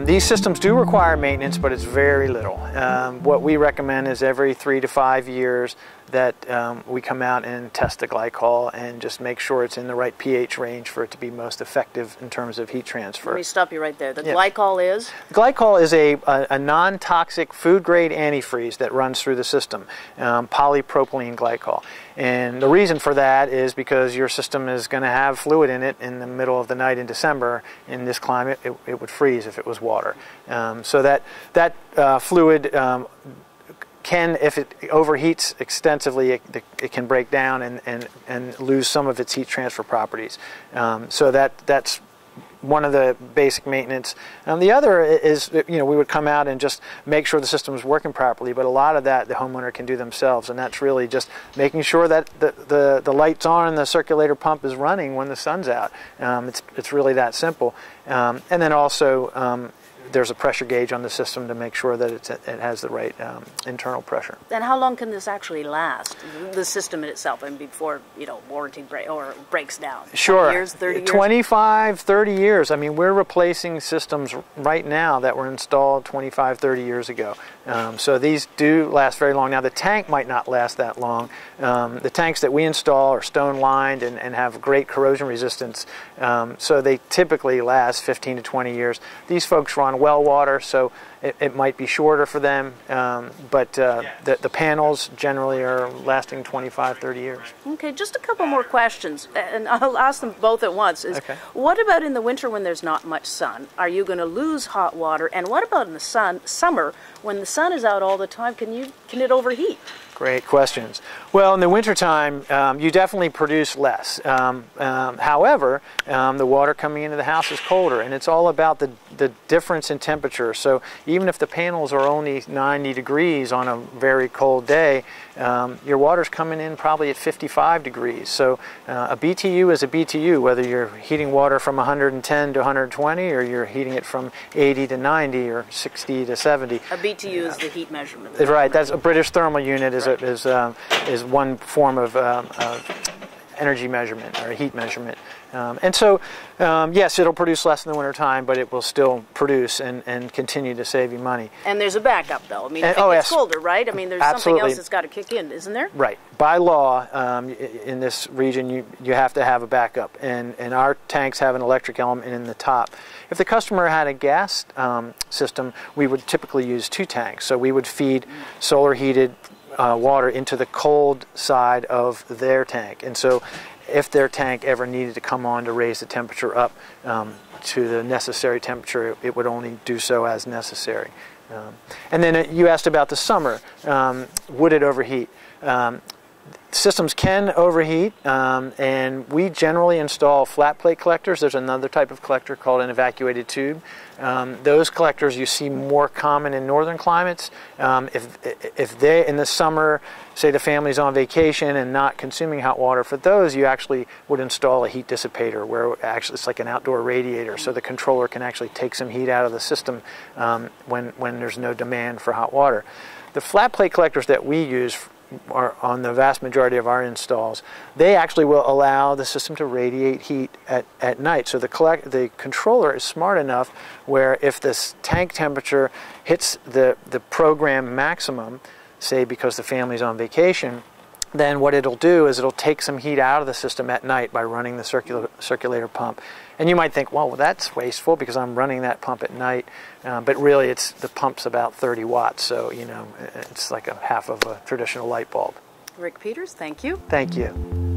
These systems do require maintenance, but it's very little. What we recommend is every 3 to 5 years that we come out and test the glycol and just make sure it's in the right pH range for it to be most effective in terms of heat transfer. Let me stop you right there. The glycol is? Glycol is a non-toxic food-grade antifreeze that runs through the system, polypropylene glycol. And the reason for that is because your system is going to have fluid in it in the middle of the night in December. In this climate, it would freeze if it was water. So that fluid can, if it overheats extensively, it can break down and lose some of its heat transfer properties. So that's one of the basic maintenance. The other is, we would come out and just make sure the system is working properly, but a lot of that the homeowner can do themselves, and that's really just making sure that the light's on and the circulator pump is running when the sun's out. It's really that simple. And then also there's a pressure gauge on the system to make sure that it has the right internal pressure. And how long can this actually last, the system itself, and before warranty breaks down? Sure. 20 years, 30 years? 25, 30 years. I mean, we're replacing systems right now that were installed 25, 30 years ago. So these do last very long. Now, the tank might not last that long. The tanks that we install are stone-lined and have great corrosion resistance, so they typically last 15 to 20 years. These folks run well water, so it might be shorter for them, but the panels generally are lasting 25, 30 years. Okay, just a couple more questions, and I'll ask them both at once. What about in the winter when there's not much sun? Are you going to lose hot water? And what about in the summer when the sun is out all the time? Can it overheat? Great questions. Well, in the wintertime, you definitely produce less. However, the water coming into the house is colder, and it's all about the difference in temperature. So even if the panels are only 90 degrees on a very cold day, your water's coming in probably at 55 degrees. So a BTU is a BTU, whether you're heating water from 110 to 120 or you're heating it from 80 to 90 or 60 to 70. A BTU is the heat measurement. Right. That's a British thermal unit. Is one form of energy measurement or heat measurement. And so, yes, it'll produce less in the wintertime, but it will still produce and continue to save you money. And there's a backup, though. I mean, if it gets colder, right? I mean, there's something else that's got to kick in, isn't there? Right. By law, in this region, you have to have a backup, and our tanks have an electric element in the top. If the customer had a gas system, we would typically use 2 tanks. So we would feed solar-heated water into the cold side of their tank. And so if their tank ever needed to come on to raise the temperature up to the necessary temperature, it would only do so as necessary. And then you asked about the summer. Would it overheat? Systems can overheat, and we generally install flat plate collectors. There's another type of collector called an evacuated tube. Those collectors you see more common in northern climates. If they, in the summer, say the family's on vacation and not consuming hot water, for those you actually would install a heat dissipator where actually it's like an outdoor radiator, so the controller can actually take some heat out of the system when there's no demand for hot water. The flat plate collectors that we use are on the vast majority of our installs, they actually will allow the system to radiate heat at night. So the controller is smart enough where if this tank temperature hits the program maximum, say because the family's on vacation, then what it'll do is it'll take some heat out of the system at night by running the circulator pump. And you might think, well, that's wasteful because I'm running that pump at night. But really, the pump's about 30 watts, so it's like a half of a traditional light bulb. Rick Peters, thank you. Thank you.